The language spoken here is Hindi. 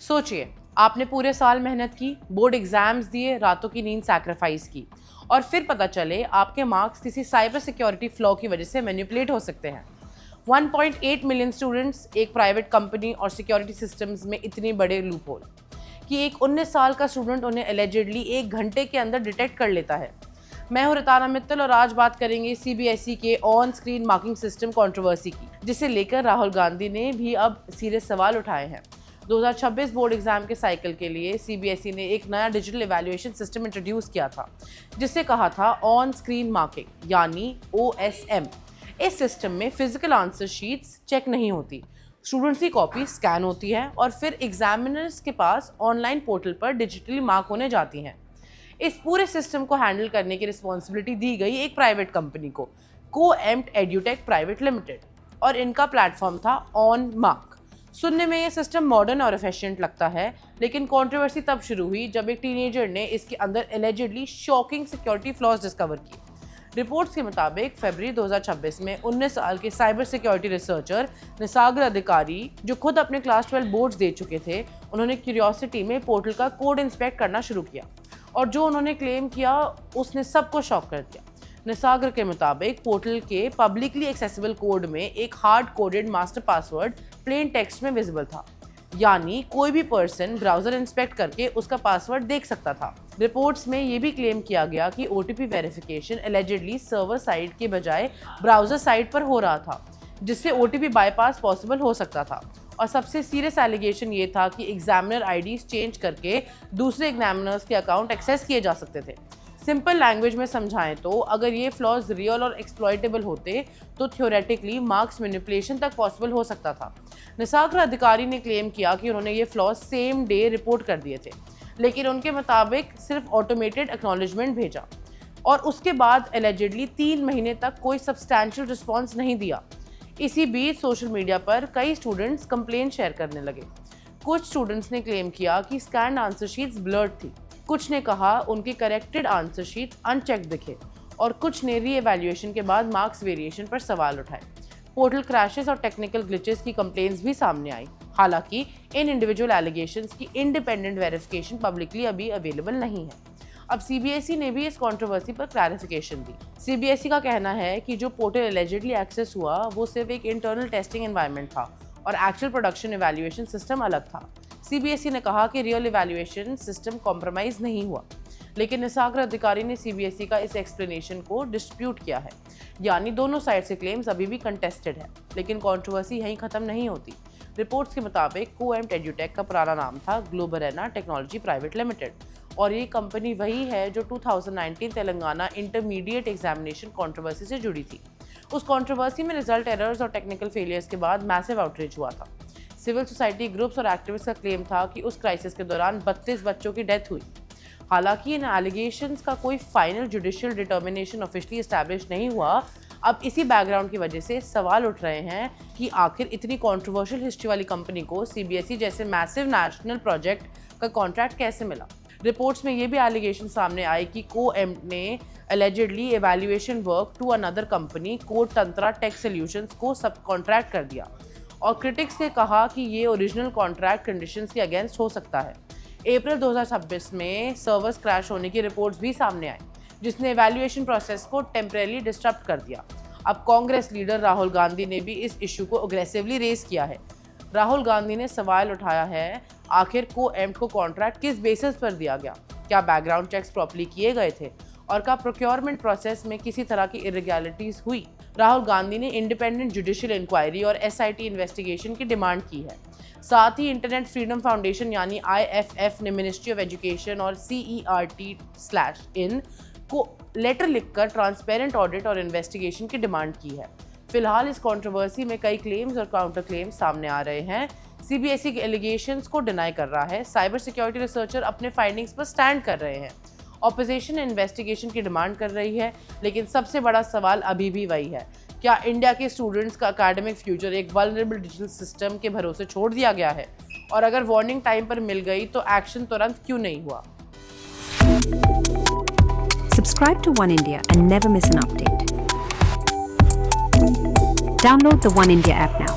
सोचिए, आपने पूरे साल मेहनत की, बोर्ड एग्जाम्स दिए, रातों की नींद सैक्रिफाइस की और फिर पता चले आपके मार्क्स किसी साइबर सिक्योरिटी फ्लॉ की वजह से मैनिपुलेट हो सकते हैं। 1.8 मिलियन स्टूडेंट्स, एक प्राइवेट कंपनी और सिक्योरिटी सिस्टम्स में इतने बड़े लूपहोल कि एक 19 साल का स्टूडेंट उन्हें एलिजिडली 1 घंटे के अंदर डिटेक्ट कर लेता है। मैं हूं रिताना मित्तल और आज बात करेंगे सीबीएसई के on screen marking system controversy की, जिसे लेकर राहुल गांधी ने भी अब सीरियस सवाल उठाए हैं। 2026 बोर्ड एग्जाम के साइकिल के लिए सीबीएसई ने एक नया डिजिटल इवैल्यूएशन सिस्टम इंट्रोड्यूस किया था, जिसे कहा था ऑन स्क्रीन मार्किंग यानी OSM। इस सिस्टम में फिजिकल आंसर शीट्स चेक नहीं होती, स्टूडेंट्स की कॉपी स्कैन होती है और फिर एग्जामिनर्स के पास ऑनलाइन पोर्टल पर डिजिटली मार्क होने जाती हैं। इस पूरे सिस्टम को हैंडल करने की रिस्पॉन्सिबिलिटी दी गई एक प्राइवेट कंपनी को, कोएम्प्ट एड्यूटेक प्राइवेट लिमिटेड, और इनका प्लेटफॉर्म था ऑन मार्क। सुनने में ये सिस्टम मॉडर्न और एफिशिएंट लगता है, लेकिन कंट्रोवर्सी तब शुरू हुई जब एक टीनेजर ने इसके अंदर allegedly shocking security flaws discover किए। रिपोर्ट्स के मुताबिक फरवरी 2026 में 19 साल के साइबर सिक्योरिटी रिसर्चर निसागर अधिकारी, जो खुद अपने क्लास 12 बोर्ड्स दे चुके थे, उन्होंने क्यूरियोसिटी में पोर्टल का कोड इंस्पेक्ट करना शुरू किया और जो उन्होंने क्लेम किया उसने सबको शॉक कर दिया। निसागर के मुताबिक पोर्टल के पब्लिकली एक्सेसिबल कोड में एक hard coded master password plain text में विजिबल था, यानी कोई भी पर्सन ब्राउजर इंस्पेक्ट करके उसका पासवर्ड देख सकता था। रिपोर्ट्स में ये भी क्लेम किया गया कि OTP verification allegedly server side के बजाय ब्राउजर साइड पर हो रहा था, जिससे OTP बाईपास पॉसिबल हो सकता था। और सबसे सीरियस एलिगेशन ये था कि एग्जामिनर IDs चेंज करके दूसरे एग्जामिनर्स के अकाउंट एक्सेस किए जा सकते थे। सिंपल लैंग्वेज में समझाएं तो अगर ये फ्लॉज रियल और एक्सप्लॉइटेबल होते तो थ्योरेटिकली मार्क्स मैनिपुलेशन तक पॉसिबल हो सकता था। निसागर अधिकारी ने क्लेम किया कि उन्होंने ये फ्लॉज सेम डे रिपोर्ट कर दिए थे, लेकिन उनके मुताबिक सिर्फ ऑटोमेटेड एक्नॉलेजमेंट भेजा और उसके बाद एलिजिडली 3 महीने तक कोई सब्सटैंशियल रिस्पॉन्स नहीं दिया। इसी बीच सोशल मीडिया पर कई स्टूडेंट्स कंप्लेन शेयर करने लगे। कुछ स्टूडेंट्स ने क्लेम किया कि स्कैन्ड आंसर शीट्स ब्लर्ड थी, कुछ ने कहा उनकी करेक्टेड आंसर शीट अनचेक दिखे और कुछ ने री-एवैल्यूएशन के बाद मार्क्स वेरिएशन पर सवाल उठाए। पोर्टल क्रैशेस और टेक्निकल ग्लिचेस की कंप्लेंट्स भी सामने आई। हालांकि इन इंडिविजुअल एलिगेशंस की इंडिपेंडेंट वेरिफिकेशन पब्लिकली अभी अवेलेबल नहीं है। अब सीबीएसई ने भी इस कंट्रोवर्सी पर क्लैरिफिकेशन दी। सीबीएसई का कहना है कि जो पोर्टल एलिजिडली एक्सेस हुआ वो सिर्फ एक इंटरनल टेस्टिंग एनवायरनमेंट था और एक्चुअल प्रोडक्शन इवैल्यूएशन सिस्टम अलग था। सीबीएसई ने कहा कि रियल इवैल्यूएशन सिस्टम कॉम्प्रोमाइज नहीं हुआ, लेकिन निसागर अधिकारी ने सीबीएसई का इस एक्सप्लेनेशन को डिस्प्यूट किया है, यानी दोनों साइड से क्लेम्स अभी भी कंटेस्टेड है। लेकिन कंट्रोवर्सी यहीं खत्म नहीं होती। रिपोर्ट्स के मुताबिक कोएम्प्ट एड्यूटेक का पुराना नाम था ग्लोबरेना टेक्नोलॉजी प्राइवेट लिमिटेड और ये कंपनी वही है जो 2019 तेलंगाना इंटरमीडिएट एग्जामिनेशन कंट्रोवर्सी से जुड़ी थी। उस कंट्रोवर्सी में रिजल्ट एरर्स और टेक्निकल फेलियर्स के बाद मैसिव आउटरीच हुआ था। सिविल सोसाइटी ग्रुप्स और एक्टिविस्ट का क्लेम था कि उस क्राइसिस के दौरान 32 बच्चों की डेथ हुई। हालांकि इन एलिगेशंस का कोई final judicial determination officially establish नहीं हुआ। अब इसी बैकग्राउंड की वजह से सवाल उठ रहे हैं कि आखिर इतनी कंट्रोवर्शियल हिस्ट्री वाली कंपनी को सीबीएसई जैसे मैसिव नेशनल प्रोजेक्ट का कॉन्ट्रैक्ट कैसे मिला। रिपोर्ट्स में ये भी एलिगेशन सामने आए कि कोएम्प्ट ने allegedly evaluation work to another company Code Tantra tech solutions को सब कॉन्ट्रैक्ट कर दिया और क्रिटिक्स ने कहा कि ये ओरिजिनल कॉन्ट्रैक्ट कंडीशंस के अगेंस्ट हो सकता है। अप्रैल 2026 में सर्वर्स क्रैश होने की रिपोर्ट्स भी सामने आई, जिसने एवैल्यूएशन प्रोसेस को टेम्परेरी डिस्टर्ब कर दिया। अब कांग्रेस लीडर राहुल गांधी ने भी इस इशू को अग्रेसिवली रेज किया है। राहुल गांधी ने सवाल उठाया है, आखिर कोएम्प्ट को कॉन्ट्रैक्ट किस बेसिस पर दिया गया, क्या बैकग्राउंड चेक्स प्रॉपर्ली किए गए थे और क्या प्रोक्योरमेंट प्रोसेस में किसी तरह की इरेगुलरिटीज हुई। राहुल गांधी ने इंडिपेंडेंट जुडिशियल इंक्वायरी और SIT इन्वेस्टिगेशन की डिमांड की है। साथ ही इंटरनेट फ्रीडम फाउंडेशन यानी IFF ने मिनिस्ट्री ऑफ एजुकेशन और CERT/in को लेटर लिखकर ट्रांसपेरेंट ऑडिट और इन्वेस्टिगेशन की डिमांड की है। फिलहाल इस कंट्रोवर्सी में कई क्लेम्स और काउंटर क्लेम्स सामने आ रहे हैं। सीबीएसई के एलिगेशंस को डिनाई कर रहा है, साइबर सिक्योरिटी रिसर्चर अपने फाइंडिंग्स पर स्टैंड कर रहे हैं, ऑपोजिशन इन्वेस्टिगेशन की डिमांड कर रही है। लेकिन सबसे बड़ा सवाल अभी भी वही है, क्या इंडिया के स्टूडेंट्स का एकेडमिक फ्यूचर एक वल्नरेबल डिजिटल सिस्टम के भरोसे छोड़ दिया गया है? और अगर वार्निंग टाइम पर मिल गई तो एक्शन तुरंत क्यों नहीं हुआ? Subscribe to One India and never miss an update. Download the One India app now.